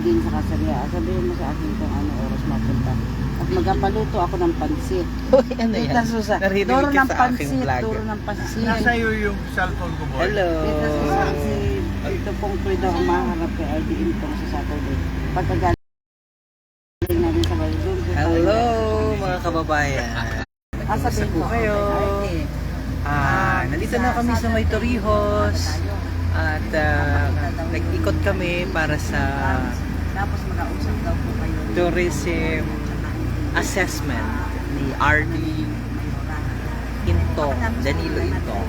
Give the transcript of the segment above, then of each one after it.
saging sa kasariya. Sabihin mo sa akin kung ano oras mapunta. At magapaluto ako ng pansit. Uy, ano yan? Tita Susan, Narinig duro ka ng sa aking pansit, vlog. duro ng pansit. Nasa iyo yung cellphone ko, boy. Hello. Tita Susan, si Tito Pong Pwede ang maharap kay RD Intong sa Saturday. Pagkagaling namin sa bayo. Hello mga kababayan. Sabihin po ko kayo. Nandito na kami sa May Torrijos. At nag-ikot kami para sa Tapos mag-ausap daw po kayo. tourism assessment ni RD Intong, Danilo Intong,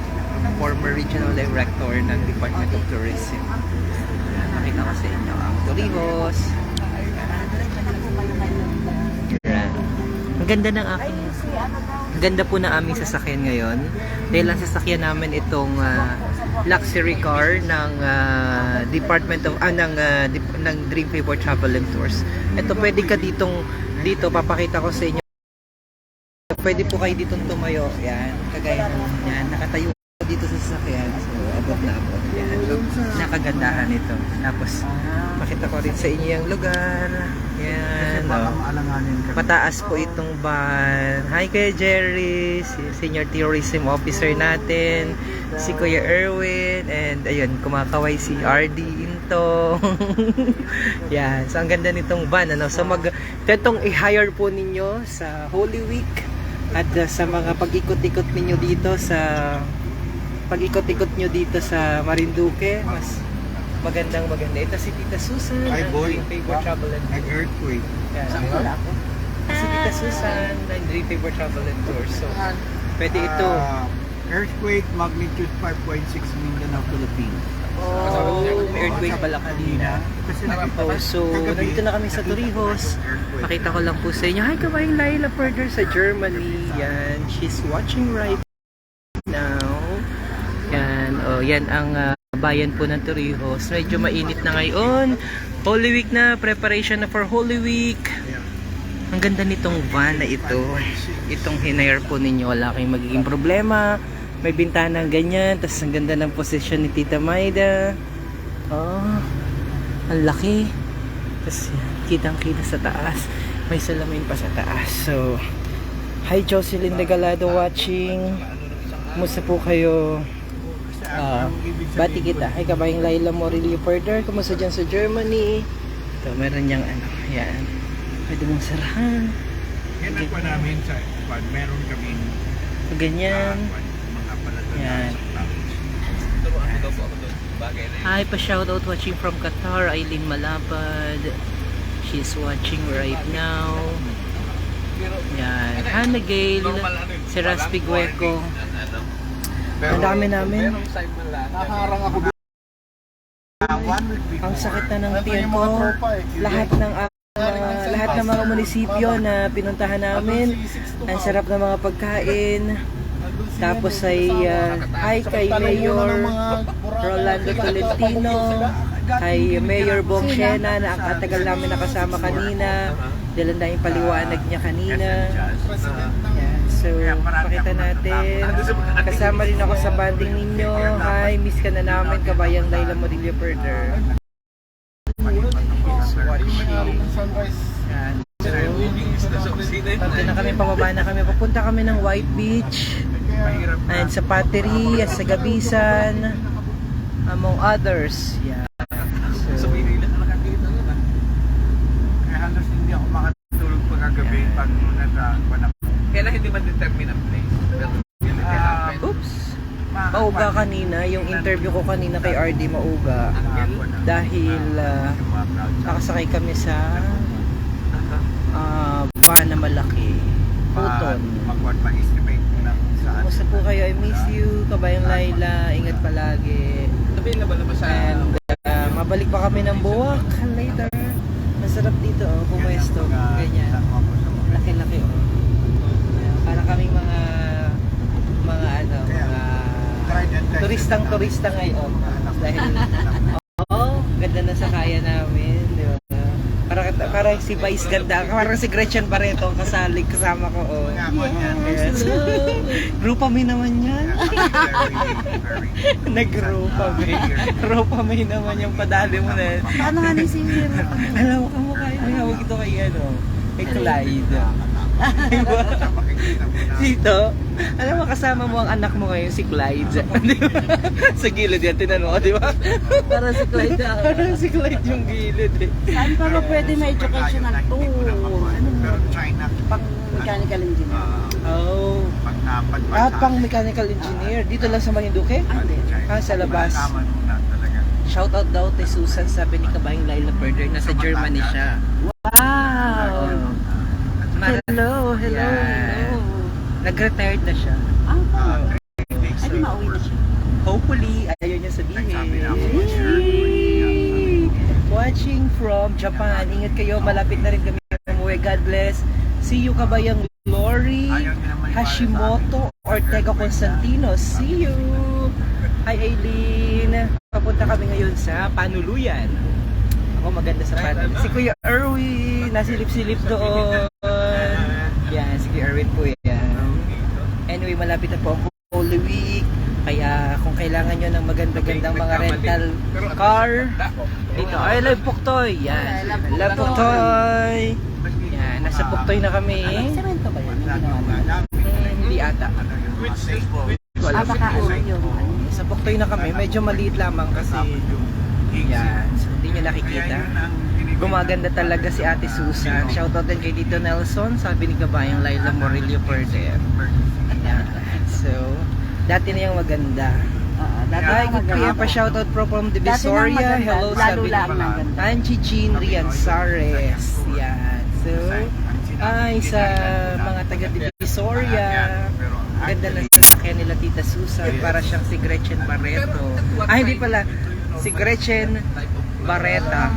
former regional director ng Department of Tourism. Nakita ko sa inyo ang Torrijos. Yan. Ang ganda ng aking ganda po ng aming sasakyan ngayon. Dahil ang sasakyan namin itong luxury car ng Department of ng Dream Favor Travel and Tours. Ito pwede ka dito papakita ko sa inyo. Pwede po kayo ditong tumayo. Yan, kagaya ng yan, nakatayo dito sa sasakyan. So, abot na abot. Yan. Nakagandahan ito. Tapos, makita ko rin sa inyo yung lugar. Yan. Mataas po itong van. Hi Kuya Jerry, Senior Tourism Officer natin. Si Kuya Erwin. And ayun, kumakaway si RD Intong. Yan. So, ang ganda nitong van. Ano? So, itong i-hire po ninyo sa Holy Week. At sa mga pag-ikot-ikot ninyo dito sa Marinduque, mas maganda. Ito si Tita Susan, Hi, ng boy. Dream Favor Travel and Tours. Nag-earthquake. Yan. Si Tita Susan, ng Dream Favor Travel and Tours. So, pwede ito. Earthquake, magnitude 5.6 Mindanao, Philippines. Oh, may earthquake pala kanina. Kasi So, nandito na kami sa Torrijos. Pakita ko lang po sa inyo. Hi, kabayan Laila Further sa Germany. Yan, she's watching right now. Yan, yan ang bayan po ng Torrijos. Medyo mainit na ngayon. Holy Week na, preparation na for Holy Week. Ang ganda nitong van na ito. Itong hinire po ninyo, wala kayong magiging problema. May bintana ganyan, tapos ang ganda ng posisyon ni Tita Maida. Oh, ang laki. Tapos kitang-kita sa taas. May salamin pa sa taas. So, hi Jocelyn Regalado watching. Kumusta po kayo? Bati kita. Hi kabayang Laila Morillo Further. Kumusta dyan sa Germany? Ito, meron niyang ano. Yan. Pwede mong sarahan. Yan ang pa namin sa Kwan. Meron kaming Ganyan. mga palatandaan Yan. sa province. Hi, pa-shoutout watching from Qatar, Aileen Malapad. She's watching right now. Yan. Hannah Gale, si Raspi Gueco. Ang dami namin. Nakaharang ako Ang sakit na ng tiyan ko. Lahat ng mga munisipyo na pinuntahan namin. Ang sarap ng mga pagkain. Tapos ay hi kay Mayor Rolando Tolentino, kay Mayor Bong Shena na ang katagal namin nakasama kanina. Dahil ang daming paliwanag niya kanina. Yan. So, pakita natin. Kasama rin ako sa banding ninyo. Hi, miss ka na namin, kabayang Laila Morillo Further. Yan. Pagka na kami, pababa na kami. Papunta kami ng White Beach. And sa Pateri, sa Gabisan, among others. Yeah. So, Kaya halos hindi ako makatulog pagkagabi pag nasa Kwan. Kailan hindi ma-determine ang place? oops. Mauga kanina, yung interview ko kanina kay RD mauga. Dahil nakasakay kami sa van na malaki. Puton. Mag-what ma-estimate ng saan. Kumusta po kayo? I miss you, kabayang Laila. Ingat palagi. And mabalik pa kami ng Buwak later. Masarap dito, pumesto. Ganyan. Laki-laki, para kaming mga turistang ngayon. Dahil ganda na sa kaya namin, di ba? Para parang si Vice ganda. Parang si Gretchen Barreto kasali kasama ko. Oh. Yes. Grupame naman yan. Nag-grupame. Grupame naman yung padali mo na. Ano nga ni si Alam mo, kamukha yun. May hawag ito kay ano, kay Clyde. Diba? Dito, alam mo, kasama mo ang anak mo ngayon, si Clyde. Di ba? Sa gilid yan, tinanong ko, di ba? Para si Clyde. Parang si Clyde yung gilid eh. Saan pa ba pwede may educational tour? Ano mo? Pero China, Pang mechanical engineer. Oh. pag napadpad Ah, pang mechanical engineer. Dito lang sa Marinduque? Ah, sa labas. Malaman mo na talaga. Shoutout daw kay Susan, sabi ni Kabayang Laila Perder, nasa Germany siya. Wow! Hello, hello, Yan. hello. Nag-retired na siya. Ang Ah, pa. 3 days Ay, di mauwi na siya. Hopefully, ayaw niya sabihin. Nagsabi na ako, Yay! Watching from Japan. Ingat kayo, malapit na rin kami umuwi. God bless. See you, Kabayang Lori, Hashimoto, Ortega Constantino. See you! Hi, Aileen. Papunta kami ngayon sa Panuluyan. Ako maganda sa Panuluyan. Si Kuya Erwin, nasilip-silip doon. Yan, si Kuya Erwin po yan. Anyway, malapit na po ang Holy Week. Kaya kung kailangan nyo ng maganda-gandang mga rental car, dito. Ay, Live Puktoy. Yan. Live Puktoy. Yan, nasa Puktoy na kami. Semento ba yun? Yung ginawa nila? Hindi ata. Wala. Ah, baka yung ano. Sa Puktoy na kami. Medyo maliit lamang kasi. Yan. So, hindi nyo nakikita. Gumaganda talaga si Ate Susan. Shoutout din kay Dito Nelson. Sabi ni Kabayang Laila Morillo Perder. Yan. So, dati na yung maganda. Hi, good PM pa shoutout from Divisoria. Hello, sabi ni Angie Jean Rianzares. Yan. So, ay sa mga taga Divisoria. Ganda na sasakyan nila Tita Susan. Para siyang si Gretchen Barreto. Ah, hindi pala. Si Gretchen Barreta.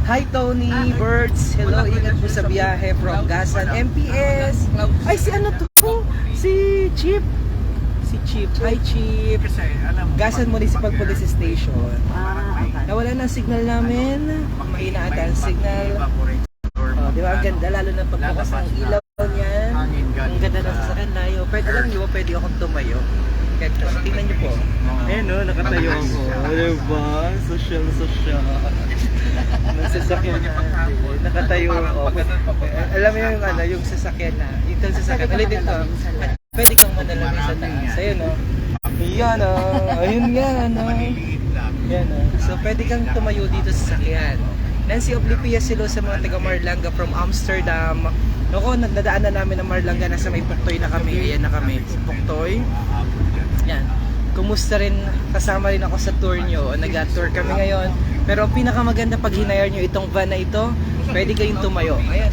Hi Tony Birds. Hello, ingat po sa biyahe from Gasan MPS. Ay, si ano to? Si Chip. Si Chip. Hi Chip. Kasi alam mo, Gasan Municipal Police Station. Ah, okay. Nawala na ang signal namin. Mahina ata ang signal. Oh, di ba? Ang ganda. Lalo na pagbukas ng ilaw niyan. Ang ganda na sasakyan layo. Pwede lang, di ba? Pwede akong tumayo. Kahit tingnan niyo po. Ayan o, nakatayo ako. Diba? Social. Nasasakyan natin. Nakatayo ako. Alam mo yung ano, yung sasakyan na. Ito yung sasakyan. Alam dito. Pwede kang manalangin sa taas. Ayun o. Yan o. Ayun nga. Ano. Yan o. So pwede kang tumayo dito sa sasakyan. Nancy Oblipia silo sa mga taga Marlanga from Amsterdam. Nako, nadaan na namin ng Marlanga. Nasa may Puktoy na kami. Ayan na kami. Puktoy. Yan. Kumusta rin, kasama rin ako sa tour nyo. Nag-tour kami ngayon. Pero ang pinakamaganda pag hinayar nyo itong van na ito, pwede kayong tumayo. Ayan.